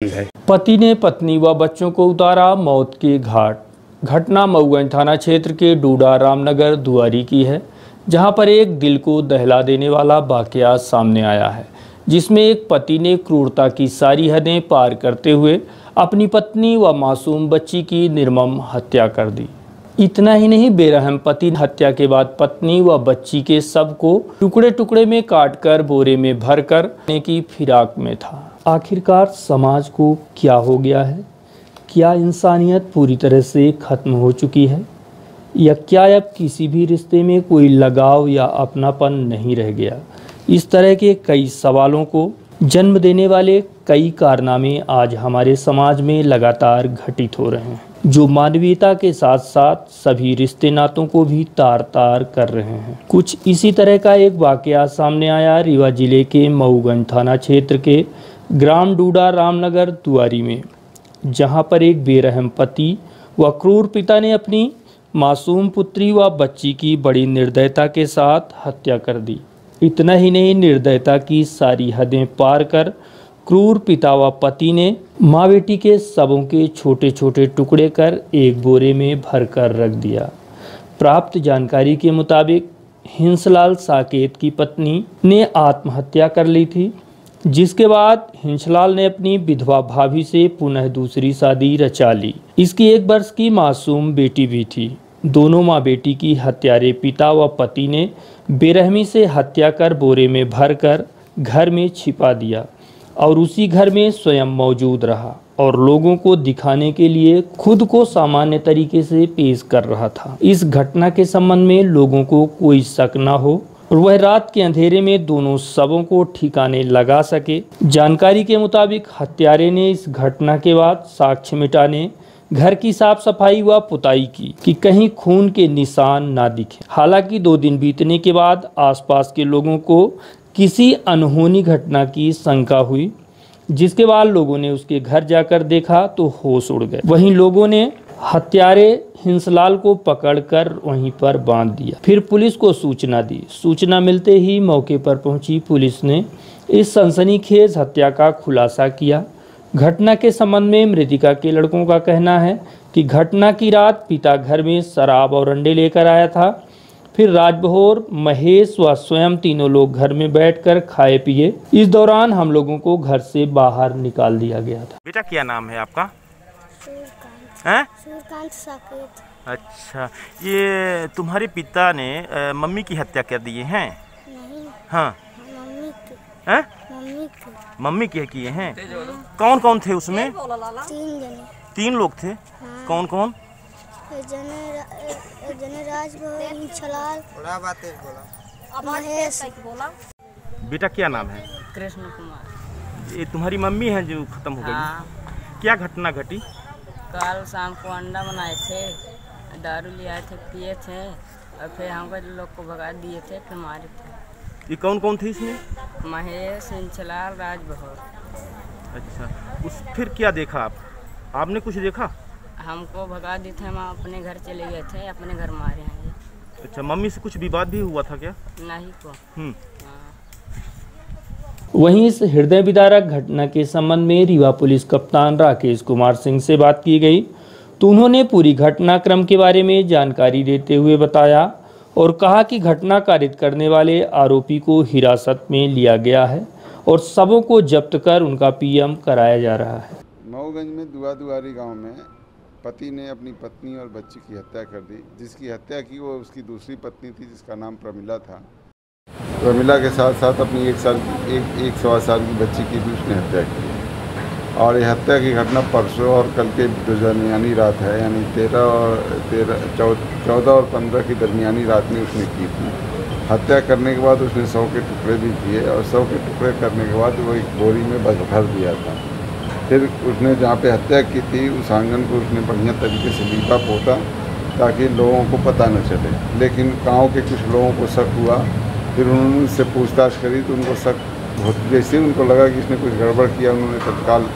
पति ने पत्नी व बच्चों को उतारा मौत के घाट। घटना मऊगंज थाना क्षेत्र के डूडा रामनगर दुआरी की है, जहां पर एक दिल को दहला देने वाला वाकया सामने आया है, जिसमें एक पति ने क्रूरता की सारी हदें पार करते हुए अपनी पत्नी व मासूम बच्ची की निर्मम हत्या कर दी। इतना ही नहीं, बेरहम पति हत्या के बाद पत्नी व बच्ची के शव को टुकड़े टुकड़े में काटकर बोरे में भरकर की फिराक में था। आखिरकार समाज को क्या हो गया है? क्या इंसानियत पूरी तरह से खत्म हो चुकी है, या क्या अब किसी भी रिश्ते में कोई लगाव या अपनापन नहीं रह गया? इस तरह के कई सवालों को जन्म देने वाले कई कारनामे आज हमारे समाज में लगातार घटित हो रहे हैं, जो मानवीयता के साथ साथ सभी रिश्ते नातों को भी तार तार कर रहे हैं। कुछ इसी तरह का एक वाकया सामने आया रीवा जिले के मऊगंज थाना क्षेत्र के ग्राम डूडा रामनगर दुआरी में, जहां पर एक बेरहम पति व क्रूर पिता ने अपनी मासूम पुत्री व बच्ची की बड़ी निर्दयता के साथ हत्या कर दी। इतना ही नहीं, निर्दयता की सारी हदें पार कर क्रूर पिता व पति ने माँ बेटी के शवों के छोटे छोटे टुकड़े कर एक बोरे में भरकर रख दिया। प्राप्त जानकारी के मुताबिक हिंसलाल साकेत की पत्नी ने आत्महत्या कर ली थी, जिसके बाद हिंसलाल ने अपनी विधवा भाभी से पुनः दूसरी शादी रचा ली। इसकी 1 वर्ष की मासूम बेटी भी थी। दोनों माँ बेटी की हत्यारे पिता व पति ने बेरहमी से हत्या कर बोरे में भरकर घर में छिपा दिया और उसी घर में स्वयं मौजूद रहा और लोगों को दिखाने के लिए खुद को सामान्य तरीके से पेश कर रहा था। इस घटना के संबंध में लोगों को कोई शक न हो और वह रात के अंधेरे में दोनों शवों को ठिकाने लगा सके। जानकारी के मुताबिक हत्यारे ने इस घटना के बाद साक्ष्य मिटाने, घर की साफ सफाई व पुताई की कि कहीं खून के निशान ना दिखे। हालांकि 2 दिन बीतने के बाद आसपास के लोगों को किसी अनहोनी घटना की शंका हुई, जिसके बाद लोगों ने उसके घर जाकर देखा तो होश उड़ गए। वहीं लोगों ने हत्यारे हिंसलाल को पकड़कर वहीं पर बांध दिया। फिर पुलिस को सूचना दी। सूचना मिलते ही मौके पर पहुंची पुलिस ने इस सनसनीखेज हत्या का खुलासा किया। घटना के संबंध में मृतका के लड़कों का कहना है कि घटना की रात पिता घर में शराब और अंडे लेकर आया था। फिर राजबहोर, महेश व स्वयं तीनों लोग घर में बैठकर खाए पिए। इस दौरान हम लोगों को घर से बाहर निकाल दिया गया था। बेटा क्या नाम है आपका? सूर्यकांत साकेत। अच्छा, ये तुम्हारे पिता ने मम्मी की हत्या कर दी है? नहीं। हाँ, मम्मी की किए हैं। कौन कौन थे उसमें? 3 जने। 3 लोग थे। हाँ। कौन कौन? जने राजबहोर, हिंसलाल, महेश। बेटा क्या नाम है? कृष्ण कुमार। ये तुम्हारी मम्मी है जो खत्म हो गई? हाँ। क्या घटना घटी? कल शाम को अंडा बनाए थे, दारू ले आए थे, पिए थे और फिर हमको लोग को भगा दिए थे, फिर मारे थे। ये कौन कौन थे इसमें? महेश, हिंसलाल, राजबहोर। अच्छा, फिर क्या देखा आपने कुछ देखा? हमको भगा दिए थे, हम अपने घर चले गए थे, अपने घर मारे हैं। अच्छा, मम्मी से कुछ विवाद भी हुआ था क्या? नहीं को। वहीं इस हृदय विदारक घटना के संबंध में रीवा पुलिस कप्तान राकेश कुमार सिंह से बात की गई तो उन्होंने पूरी घटनाक्रम के बारे में जानकारी देते हुए बताया और कहा कि घटना कारित करने वाले आरोपी को हिरासत में लिया गया है और शवों को जब्त कर उनका पीएम कराया जा रहा है। मऊगंज में दुआरी गांव में पति ने अपनी पत्नी और बच्ची की हत्या कर दी। जिसकी हत्या की वो उसकी दूसरी पत्नी थी, जिसका नाम प्रमिला था। प्रमिला के साथ साथ अपनी 1 सवा साल की बच्ची की भी उसने हत्या की। और ये हत्या की घटना परसों और कल के दरमियानी रात है, यानी 14 और 15 की दरमियानी रात में उसने की थी। हत्या करने के बाद उसने 100 के टुकड़े भी किए और 100 के टुकड़े करने के बाद वो एक बोरी में भर दिया था। फिर उसने जहाँ पे हत्या की थी उस आंगन को उसने बढ़िया तरीके से लीपा पोता ताकि लोगों को पता न चले। लेकिन गाँव के कुछ लोगों को शक हुआ। फिर उन्होंने उससे पूछताछ करी तो उनको शक जैसे उनको लगा कि इसने कुछ गड़बड़ किया, उन्होंने तत्काल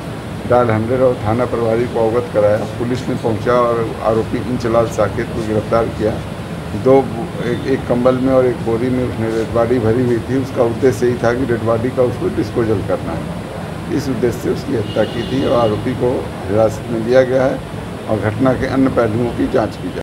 डायल 100 और थाना प्रभारी को अवगत कराया। पुलिस ने पहुंचा और आरोपी हिंसलाल साकेत को गिरफ्तार किया। एक कंबल में और एक बोरी में उसने रेड बॉडी भरी हुई थी। उसका उद्देश्य यही था कि रेड बॉडी का उसको डिस्पोजल करना है। इस उद्देश्य से उसकी हत्या की थी और आरोपी को हिरासत में लिया गया है और घटना के अन्य पहलुओं की जांच की जाए।